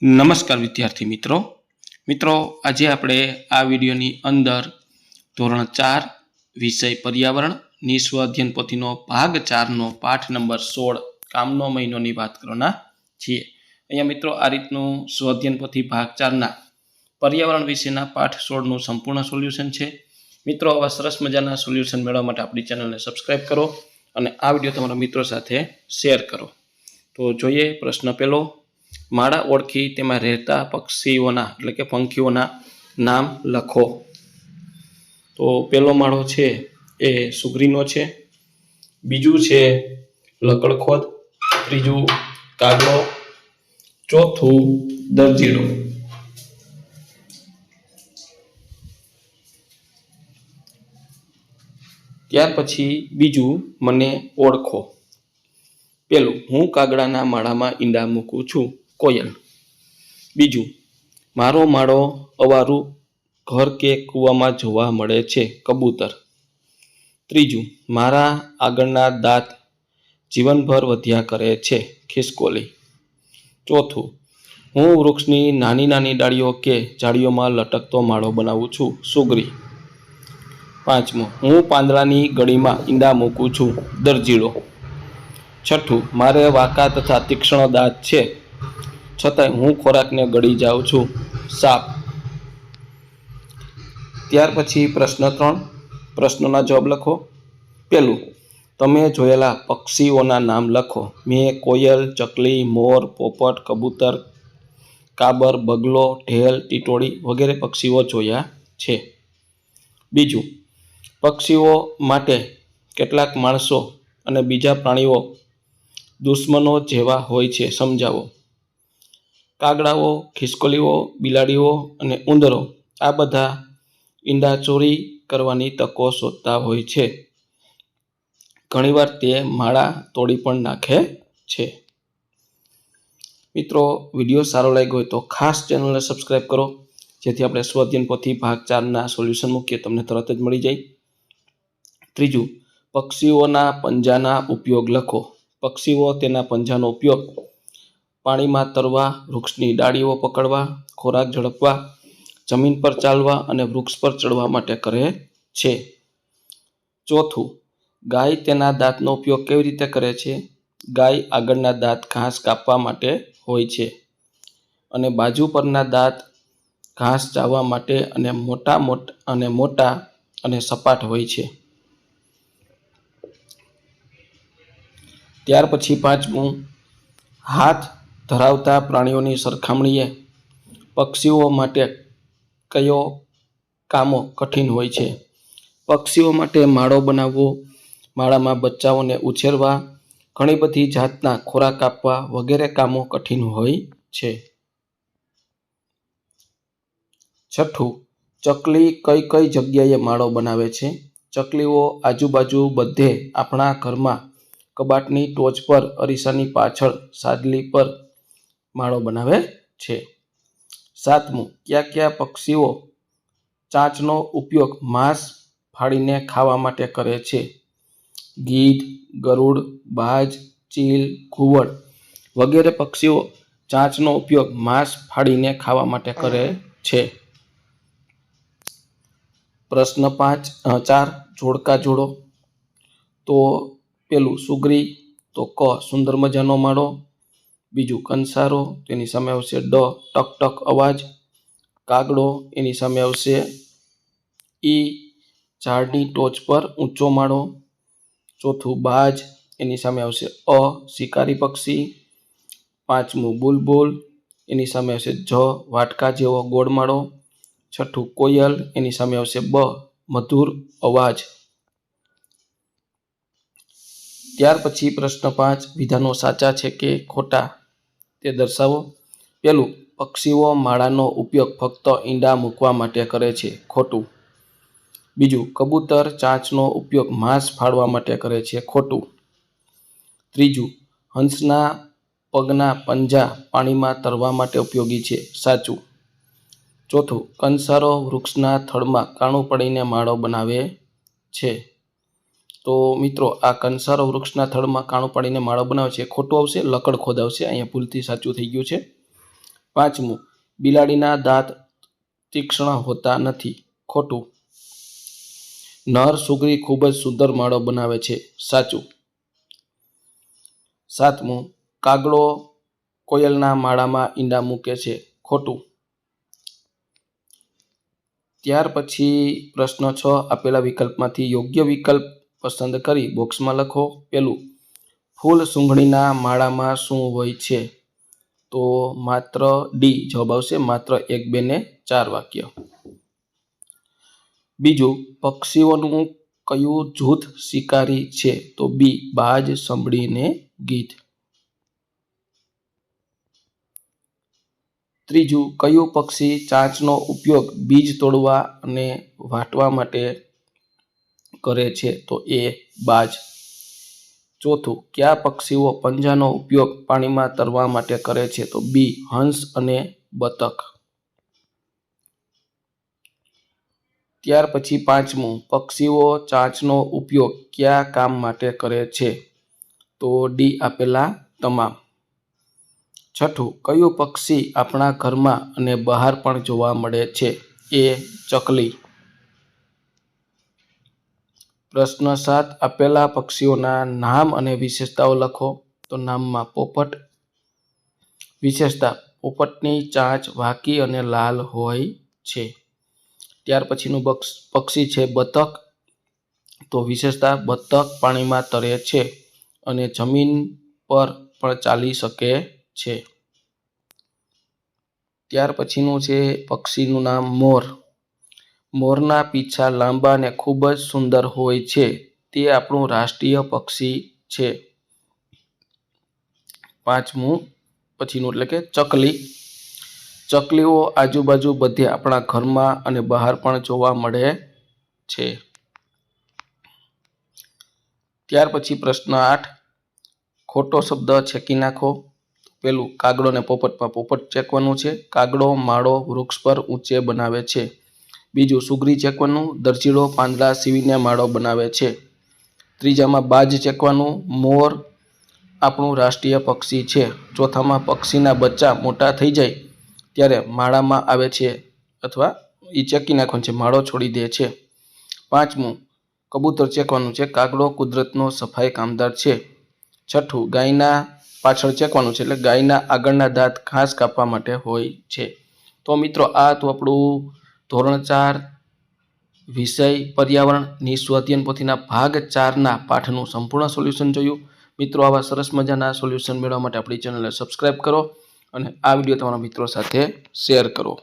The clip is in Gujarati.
નમસ્કાર વિદ્યાર્થી મિત્રો આજે આપણે આ વિડીયોની અંદર ધોરણ 4 વિષય પર્યાવરણની સ્વઅધ્યયન પોથીનો ભાગ 4નો પાઠ નંબર 16 કામનો મહિનોની વાત કરવાના છીએ। અહીંયા મિત્રો આ રીતનું સ્વઅધ્યયન પોથી ભાગ 4ના પર્યાવરણ વિશેના પાઠ 16નું સંપૂર્ણ સોલ્યુશન છે। મિત્રો આવા સરસ મજાના સોલ્યુશન મેળવવા માટે આપણી ચેનલને સબસ્ક્રાઇબ કરો અને આ વિડીયો તમારા મિત્રો સાથે શેર કરો। તો જોઈએ પ્રશ્ન પહેલો, માળા ઓળખી તેમાં રહેતા પક્ષીઓના એટલે કે પંખીઓના નામ લખો। તો પહેલો માળો છે એ સુગ્રીનો છે, બીજું છે લકડખોદ, ત્રીજું કાગડો, ચોથું દરજીડો। ત્યાર પછી બીજું મને ઓળખો। પેલું, હું કાગડાના માળામાં ઈંડા મૂકું છું, કોયલ। બીજું, મારો માળો અવારું ઘર કે કૂવામાં જોવા મળે છે, કબૂતર। ત્રીજું, મારા આગળના દાંત જીવનભર વધ્યા કરે છે, ખિસકોલી। ચોથું, હું વૃક્ષની નાની નાની ડાળીઓ કે ઝાડીઓમાં લટકતો માળો બનાવું છું, સુગરી। પાંચમું, હું પાંદડાની ગળીમાં ઈંડા મૂકું છું, દરજીડો। છઠ્ઠું, મારે વાંકા તથા તીક્ષ્ણ દાંત છે, છતાંય હું ખોરાકને ગળી જાઉં છું, સાપ। ત્યાર પછી પ્રશ્ન 3, પ્રશ્નોના જવાબ લખો। પહેલું, તમે જોયેલા પક્ષીઓના નામ લખો। મેં કોયલ, ચકલી, મોર, પોપટ, કબૂતર, કાબર, બગલો, ઢેલ, ટીટોળી વગેરે પક્ષીઓ જોયા છે। બીજું, પક્ષીઓ માટે કેટલાક માણસો અને બીજા પ્રાણીઓ દુશ્મનો જેવા હોય છે, સમજાવો। કાગડાઓ, ખિસકોલીઓ, બિલાડીઓ અને ઉંદરો આ બધા ઈંડા ચોરી કરવાની તકો શોધતા હોય છે। ઘણીવાર તે માળા તોડી પણ નાખે છે। મિત્રો, વિડીયો સારો લાગ્યો હોય તો ખાસ ચેનલને સબસ્ક્રાઇબ કરો, જેથી આપણે સ્વઅધ્યયન પોથી ભાગ 4ના સોલ્યુશન મૂકીએ તમને તરત જ મળી જાય। ત્રીજું, પક્ષીઓના પંજાના ઉપયોગ લખો। પક્ષીઓ તેના પંજાનો ઉપયોગ પાણીમાં તરવા, વૃક્ષની ડાળીઓ પકડવા, ખોરાક ઝડપવા, જમીન પર ચાલવા અને વૃક્ષ પર ચડવા માટે કરે છે। ચોથું, ગાય તેના દાંતનો ઉપયોગ કેવી રીતે કરે છે? ગાય આગળના દાંત ઘાસ કાપવા માટે હોય છે અને બાજુ પરના દાંત ઘાસ ચાવવા માટે અને મોટા અને સપાટ હોય છે। ત્યાર પછી પાંચમું, હાથ ધરાવતા પ્રાણીઓની સરખામણીએ પક્ષીઓ માટે કયો કામો કઠિન હોય છે? પક્ષીઓ માટે માળો બનાવવો, માળામાં બચ્ચાઓને ઉછેરવા, ઘણી બધી જાતના ખોરાક આપવા વગેરે કામો કઠિન હોય છે। છઠ્ઠું, ચકલી કઈ કઈ જગ્યાએ માળો બનાવે છે? ચકલીઓ આજુબાજુ બધે આપણા ઘરમાં કબાટની ટોચ પર, અરીસાની પાછળ, સાદલી પર માળો બનાવે છે। સાતમું, કયા કયા પક્ષીઓ ચાંચનો ઉપયોગ માંસ ફાડીને ખાવા માટે કરે છે? ગીધ, ગરુડ, બાજ, ચીલ, ઘુવડ વગેરે પક્ષીઓ ચાંચનો ઉપયોગ માંસ ફાડીને ખાવા માટે કરે છે। પ્રશ્ન 4, જોડકા જોડો। તો પેલું સુગરી, તો ક સુંદર મજાનો માળો, બીજું કંસારો, તેની સામે આવશે ડ ટક ટક અવાજ, કાગડો એની સામે આવશે ઈ ઝાડની ટોચ પર ઊંચો માળો, ચોથું બાજ એની સામે આવશે અ શિકારી પક્ષી, પાંચમું બુલબુલ એની સામે આવશે જ વાટકા જેવો ગોળ માળો, છઠ્ઠું કોયલ એની સામે આવશે બ મધુર અવાજ। ત્યાર પછી પ્રશ્ન 5, વિધાનો સાચા છે કે ખોટા તે દર્શાવો। પહેલું, પક્ષીઓ માળાનો ઉપયોગ ફક્ત ઈંડા મૂકવા માટે કરે છે, ખોટું। બીજું, કબૂતર ચાંચનો ઉપયોગ માંસ ફાડવા માટે કરે છે, ખોટું। ત્રીજું, હંસના પગના પંજા પાણીમાં તરવા માટે ઉપયોગી છે, સાચું। ચોથું, કંસારો વૃક્ષના થડમાં કાણું પડીને માળો બનાવે છે। તો મિત્રો, આ કંસારો વૃક્ષના થડમાં કાણું પાડીને માળો બનાવે છે, ખોટું આવશે, લકડખોદ આવશે, અહીંયા ભૂલથી સાચું થઈ ગયું છે। પાંચમું, બિલાડીના દાંત તીક્ષ્ણ હોતા નથી. ખોટું. નર સુગરી ખૂબ જ સુંદર માળો બનાવે છે. સાચું. સાતમું, કાગડો કોયલના માળામાં ઈંડા મૂકે છે. ખોટું. ત્યાર પછી પ્રશ્ન 6, આપેલા વિકલ્પમાંથી યોગ્ય વિકલ્પ પસંદ કરી બોક્સમાં લખો. પહેલું, ફૂલ સૂંઘણીના માળામાં શું હોય છે? તો માત્ર ડી જવાબ આવશે. માત્ર 1, 2 ને 4 વાક્ય. બીજું, પક્ષીઓનું કયું જૂથ શિકારી છે? તો બી, બાજ, સંભળી ને ગીધ. ત્રીજું, કયું પક્ષી ચાંચનો ઉપયોગ બીજ તોડવા અને વાટવા માટે કરે છે? તો એ, બાજ. ચોથું, કયા પક્ષીઓ પંજાનો ઉપયોગ પાણીમાં તરવા માટે કરે છે? તો બી, હંસ અને બતક. ત્યાર પછી પાંચમું, પક્ષીઓ ચાંચનો ઉપયોગ કયા કામ માટે કરે છે? તો ડી, આપેલા તમામ. છઠ્ઠું, કયું પક્ષી આપણા ઘરમાં અને બહાર પણ જોવા મળે છે? એ, ચકલી. પ્રશ્ન 7, આપેલા પક્ષીઓના નામ અને વિશેષતાઓ લખો. તો નામમાં પોપટ. વિશેષતા, પોપટની ચાંચ વાંકી અને લાલ હોય છે. ત્યાર પછીનું પક્ષી છે બતક. તો વિશેષતા, બતક પાણીમાં તરે છે અને જમીન પર પણ ચાલી શકે છે. ત્યાર પછીનું છે પક્ષીનું નામ મોર. મોરના પીંછા લાંબા અને ખૂબ જ સુંદર હોય છે. તે આપણું રાષ્ટ્રીય પક્ષી છે. પાંચમું પછીનું એટલે કે ચકલી. ચકલીઓ આજુબાજુ બધે આપણા ઘરમાં અને બહાર પણ જોવા મળે છે. ત્યાર પછી પ્રશ્ન 8, ખોટો શબ્દ છેકી નાખો. પેલું, કાગડો ને પોપટમાં પોપટ ચેકવાનું છે. કાગડો માળો વૃક્ષ પર ઊંચે બનાવે છે. બીજું, સુગરી ચેકવાનું, દરજીડો પાંદડા સીવીને માળો બનાવે છે. ત્રીજામાં બાજ ચેકવાનું, મોર આપણું રાષ્ટ્રીય પક્ષી છે. ચોથામાં પક્ષીના બચ્ચા મોટા થઈ જાય ત્યારે માળામાં આવે છે અથવા એ ચેકી નાખવાનું છે, માળો છોડી દે છે. પાંચમું, કબૂતર ચેકવાનું છે. કાગડો કુદરતનો સફાઈ કામદાર છે. છઠ્ઠું, ગાયના પાછળ ચેકવાનું છે, એટલે ગાયના આગળના દાંત ઘાસ કાપવા માટે હોય છે. તો મિત્રો, આ તો આપણું ધોરણ 4 વિષય પર્યાવરણ નિસ્વાધ્યાયન પોથીના ભાગ 4ના પાઠનું સંપૂર્ણ સોલ્યુશન જોયું. મિત્રો, આવા સરસ મજાના સોલ્યુશન મેળવવા માટે આપણી ચેનલને સબસ્ક્રાઈબ કરો અને આ વિડીયો તમારા મિત્રો સાથે શેર કરો.